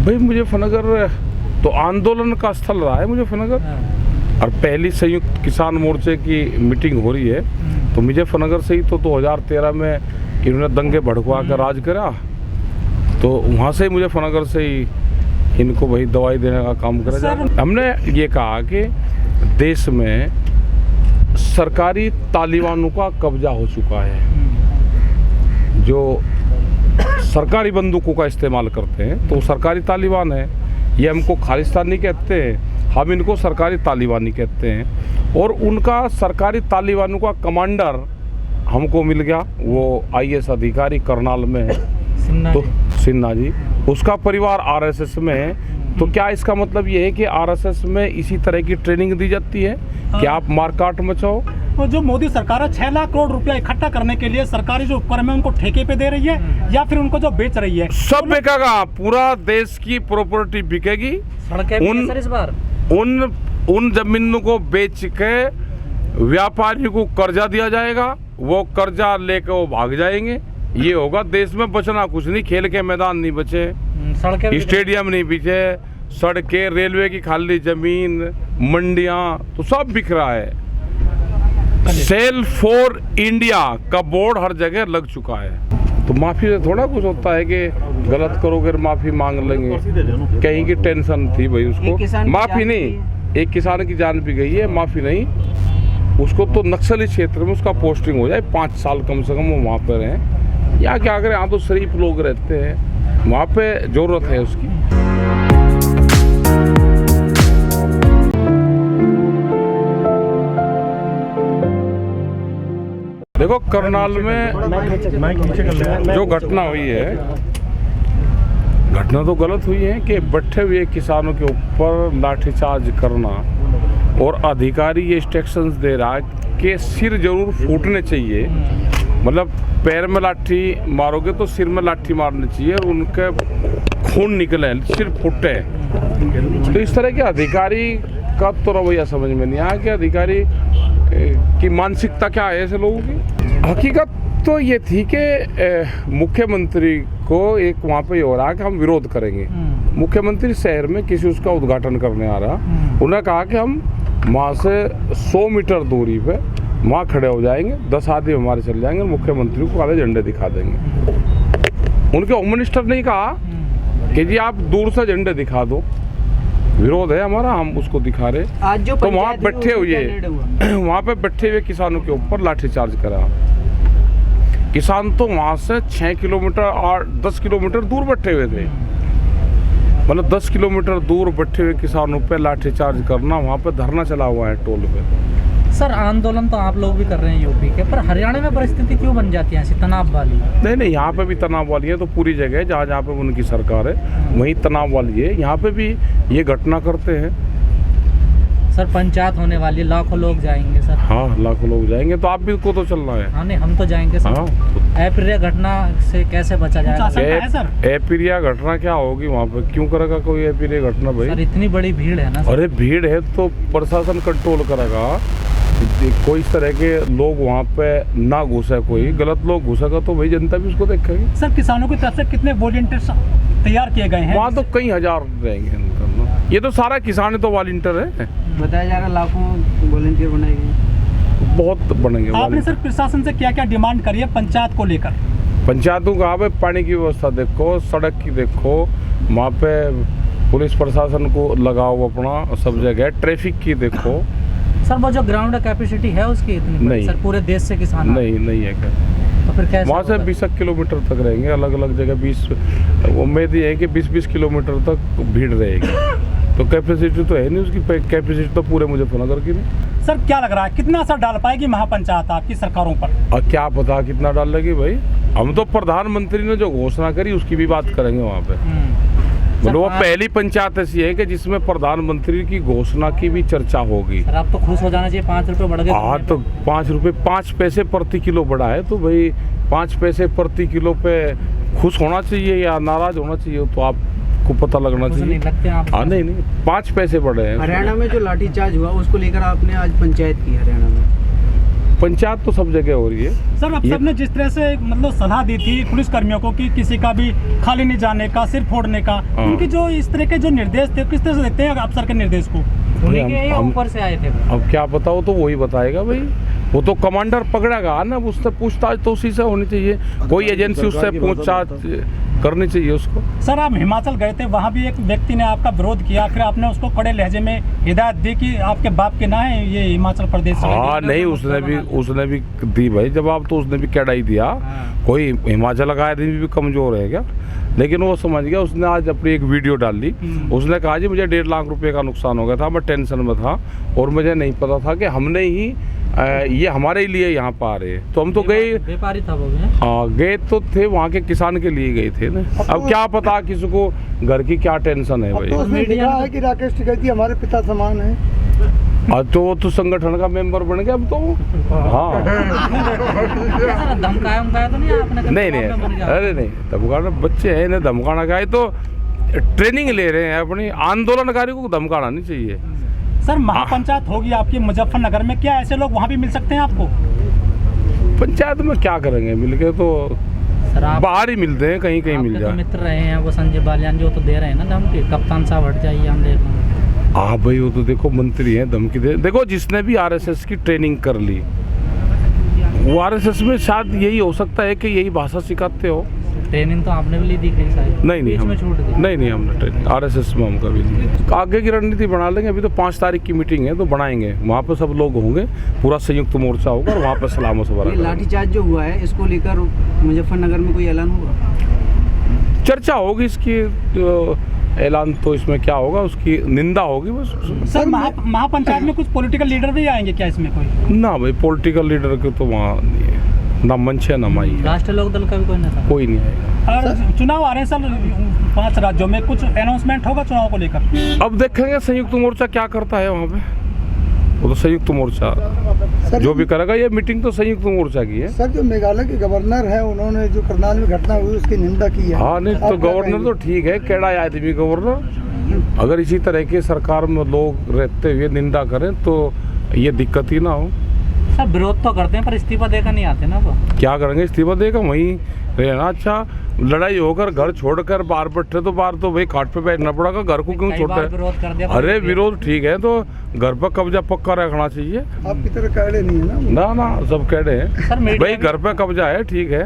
भाई मुजफ्फरनगर तो आंदोलन का स्थल रहा है मुजफ्फरनगर, और पहली संयुक्त किसान मोर्चे की मीटिंग हो रही है तो मुजफ्फरनगर से ही तो 2013 में इन्होंने दंगे भड़कवा कर राज करा, तो वहाँ से ही मुजफ्फरनगर से ही इनको वही दवाई देने का काम करा जाए। हमने ये कहा कि देश में सरकारी तालिबानों का कब्जा हो चुका है, जो सरकारी बंदूकों का इस्तेमाल करते हैं तो सरकारी तालिबान है। ये हमको खालिस्तानी कहते हैं, हम इनको सरकारी तालिबानी कहते हैं। और उनका सरकारी तालिबानों का कमांडर हमको मिल गया, वो IAS अधिकारी करनाल में है, तो सिन्हा जी, उसका परिवार RSS में है। तो क्या इसका मतलब ये है कि RSS में इसी तरह की ट्रेनिंग दी जाती है कि आप मारकाट मचाओ? तो जो मोदी सरकार है 6 लाख करोड़ रुपया इकट्ठा करने के लिए सरकारी जो उपकरण है उनको ठेके पे दे रही है या फिर उनको जो बेच रही है? सब बिकेगा, पूरा देश की प्रॉपर्टी बिकेगी। उन जमीनों को बेच के व्यापारियों को कर्जा दिया जाएगा, वो कर्जा लेकर वो भाग जाएंगे। ये होगा देश में, बचना कुछ नहीं। खेल के मैदान नहीं बचे, स्टेडियम नहीं बचे, सड़कें, रेलवे की खाली जमीन, मंडियां, तो सब बिक रहा है। सेल फॉर इंडिया का बोर्ड हर जगह लग चुका है। तो माफी से थोड़ा कुछ होता है कि गलत करोगे माफी मांग लेंगे, कहीं की टेंशन थी भाई उसको। माफी नहीं, एक किसान की जान भी गई है, माफी नहीं। उसको तो नक्सली क्षेत्र में उसका पोस्टिंग हो जाए, 5 साल कम से कम वो वहाँ पर रहें। यहाँ क्या करें, यहाँ तो शरीफ लोग रहते हैं, वहाँ पे जरूरत है उसकी। देखो करनाल में जो घटना हुई है, घटना तो गलत हुई है कि बैठे हुए किसानों के ऊपर लाठीचार्ज करना, और अधिकारी ये इंस्ट्रक्शंस दे रहा है कि सिर जरूर फूटने चाहिए, मतलब पैर में लाठी मारोगे तो सिर में लाठी मारनी चाहिए और उनके खून निकले, सिर फूटे। तो इस तरह के अधिकारी का तो रवैया समझ में नहीं आया कि अधिकारी की मानसिकता क्या है ऐसे लोगों की। हकीकत तो ये थी कि मुख्यमंत्री को एक वहाँ पे हो रहा कि हम विरोध करेंगे। मुख्यमंत्री शहर में किसी उसका उद्घाटन करने आ रहा, उन्होंने कहा कि हम वहाँ से 100 मीटर दूरी पे वहाँ खड़े हो जाएंगे, 10 आदमी हमारे चल जाएंगे, मुख्यमंत्री को काले झंडे दिखा देंगे। उनके होम मिनिस्टर ने कहा कि जी आप दूर से झंडे दिखा दो, विरोध है हमारा, हम उसको दिखा रहे। आज जो तो वहाँ बैठे हुए वहाँ पे बैठे हुए किसानों के ऊपर लाठीचार्ज करा। किसान तो वहाँ से 6 किलोमीटर और 10 किलोमीटर दूर बैठे हुए थे, मतलब 10 किलोमीटर दूर बैठे हुए किसानों पे लाठीचार्ज करना। वहाँ पे धरना चला हुआ है टोल पे। सर आंदोलन तो आप लोग भी कर रहे हैं यूपी के, पर हरियाणा में परिस्थिति क्यों बन जाती है ऐसी तनाव वाली? नहीं, यहाँ पे भी तनाव वाली है, तो पूरी जगह जहाँ जहाँ पे उनकी सरकार है वहीं तनाव वाली है। यहाँ पे भी ये घटना करते हैं। सर पंचायत होने वाली, लाखों लोग जाएंगे सर। हाँ लाखों लोग जाएंगे, तो आप भी को तो चलना है। हाँ नहीं, हम तो जाएंगे सर। अप्रिय घटना से कैसे बचा जाएगा? अप्रिय घटना क्या होगी वहाँ पे? क्यों करेगा कोई अप्रिय घटना भाई? सर इतनी बड़ी भीड़ है ना। अरे भीड़ है तो प्रशासन कंट्रोल करेगा, कोई इस तरह के लोग वहाँ पे ना घुसे, कोई गलत लोग घुसेगा तो भाई जनता भी उसको देखेगी। सर किसानों की तरफ से कितने वॉलंटियर्स तैयार किए गए हैं? वहाँ तो कई हजार रहेंगे। ये तो सारा किसान तो वॉलंटियर है, बताया जा रहा है, लाखों वॉलंटियर बनाए गए, बहुत बनेंगे। आपने सर प्रशासन से क्या क्या डिमांड करी है पंचायत को लेकर? पंचायतों का भाई पानी की व्यवस्था देखो, सड़क की देखो, वहाँ पे पुलिस प्रशासन को लगाओ अपना सब जगह, ट्रैफिक की देखो। सर वो जो ग्राउंड कैपेसिटी है उसकी इतनी नहीं सर, पूरे देश से किसान नहीं है क्या? तो फिर कैसे? वहाँ से 20 किलोमीटर तक रहेंगे, अलग अलग जगह 20, उम्मीद ये है कि 20-20 किलोमीटर तक भीड़ रहेगी। तो कैपेसिटी तो है नहीं उसकी, कैपेसिटी तो पूरे मुजफ्फरनगर की नहीं। सर क्या लग रहा है कितना असर डाल पाएगी महापंचायत आपकी सरकारों पर? और क्या पता कितना डाल लेगी भाई। हम तो प्रधानमंत्री ने जो घोषणा करी उसकी भी बात करेंगे वहाँ पे। मतलब वो पहली पंचायत ऐसी है कि जिसमें प्रधानमंत्री की घोषणा की भी चर्चा होगी। सर आप तो खुश हो जाना चाहिए, 5 रुपए बढ़ गए। हाँ तो 5 रुपए 5 पैसे प्रति किलो बढ़ा है, तो भाई 5 पैसे प्रति किलो पे खुश होना चाहिए या नाराज होना चाहिए, तो आपको पता लगना चाहिए। हाँ नहीं 5 पैसे बढ़े हैं। हरियाणा में जो लाठीचार्ज हुआ उसको लेकर आपने आज पंचायत की हरियाणा में? पंचायत तो सब जगह हो रही है। सर अब सबने जिस तरह से मतलब सलाह दी थी पुलिस कर्मियों को कि किसी का भी खाली नहीं जाने का, सिर फोड़ने का, उनकी जो इस तरह के जो निर्देश थे किस तरह से देते हैं अफसर के निर्देश को? उन्हीं के या ऊपर से आए थे? अब क्या बताओ, तो वही बताएगा भाई, वो तो कमांडर पकड़ेगा ना, उससे पूछताछ तो उसी से होनी चाहिए, कोई एजेंसी उससे पूछताछ करनी चाहिए उसको। सर आप हिमाचल गए थे, वहाँ भी एक व्यक्ति ने आपका विरोध किया, फिर आपने उसको कड़े लहजे में हिदायत दी कि आपके बाप के ना है ये हिमाचल प्रदेश से। हाँ नहीं, उसने भी दी भाई जवाब, तो उसने भी कड़ा ही दिया। कोई हिमाचल का आदमी भी कमजोर है क्या? लेकिन वो समझ गया, उसने आज अपनी एक वीडियो डाल दी। उसने कहा जी मुझे 1.5 लाख रुपए का नुकसान हो गया था, मैं टेंशन में था और मुझे नहीं पता था कि हमने ही ये हमारे लिए यहाँ पर आ रहे हैं। तो हम तो गए, व्यापारी था वो भी। हाँ गए तो थे, वहाँ के किसान के लिए गए थे ना। अब क्या पता किसी को घर की क्या टेंशन है भाई। तो उसने लिखा है कि राकेश टिकैती हमारे पिता समान है। तो वो तो संगठन का मेंबर बन गया अब तो। हाँ धमकाया तो नहीं आपने? नहीं, अरे नहीं धमकाना, बच्चे हैं इन्हें धमकाना का है, तो ट्रेनिंग ले रहे हैं अपनी, आंदोलनकारी को धमकाना नहीं चाहिए। सर महापंचायत होगी आपकी मुजफ्फरनगर में, क्या ऐसे लोग वहाँ भी मिल सकते हैं आपको? पंचायत में क्या करेंगे मिलके, तो सर आप बाहर ही मिलते हैं, कहीं कहीं मिल तो जाए। मित्र रहे हैं वो संजय बालियान जो तो दे रहे हैं ना धमकी, कप्तान साहब हट जाइए हम देख रहे हैं। हाँ भाई वो तो देखो मंत्री हैं, धमकी दे। देखो जिसने भी आरएसएस की ट्रेनिंग कर ली, वो आरएसएस में शायद यही हो सकता है कि यही भाषा सिखाते हो। ट्रेनिंग तो आपने भी ली थी कई सारी? नहीं बीच में छूट गई? नहीं हमने ट्रेनिंग आरएसएस में हम कभी नहीं। आगे की रणनीति बना लेंगे, अभी तो 5 तारीख की मीटिंग है तो बनाएंगे, वहाँ पे सब लोग होंगे, पूरा संयुक्त मोर्चा होगा और वहाँ पे सलाह मशवरा करेंगे। लाठीचार्ज जो हुआ है इसको लेकर मुजफ्फरनगर में कोई ऐलान होगा? चर्चा होगी इसकी, ऐलान तो इसमें क्या होगा, उसकी निंदा होगी बस। सर महापंचायत में कुछ पॉलिटिकल लीडर भी आएंगे क्या इसमें कोई? ना भाई पॉलिटिकल लीडर के तो वहाँ नहीं है, ना मंच है ना माई है, राष्ट्रीय लोक दल का भी कोई नेता? कोई नहीं आएगा। और चुनाव आ रहे हैं सर 5 राज्यों में, कुछ अनाउंसमेंट होगा चुनाव को लेकर? अब देखेंगे संयुक्त मोर्चा क्या करता है वहाँ पे, वो तो संयुक्त मोर्चा सर, जो भी करेगा। ये मीटिंग तो संयुक्त मोर्चा की है। सर जो मेघालय के गवर्नर हैं उन्होंने जो करनाल में घटना हुई उसकी निंदा की है। हाँ नहीं, तो आप क्या गवर्नर तो ठीक है, केड़ा आदमी गवर्नर, अगर इसी तरह की सरकार में लोग रहते हुए निंदा करें तो ये दिक्कत ही ना हो। सर विरोध तो करते हैं पर इस्तीफा देकर नहीं आते ना वो। क्या करेंगे, इस्तीफा देगा वहीं रहना। अच्छा लड़ाई होकर घर छोड़कर बाहर बैठे तो बाहर तो भाई खाट पे बैठना पड़ेगा, घर को क्यों कई बार छोड़ते विरोध कर दिया। अरे विरोध ठीक है, तो घर पर कब्जा पक्का रखना चाहिए आपकी तरह कैडे नहीं है ना। ना, सब कह रहे हैं सर मीडिया भाई घर पे कब्जा है ठीक है।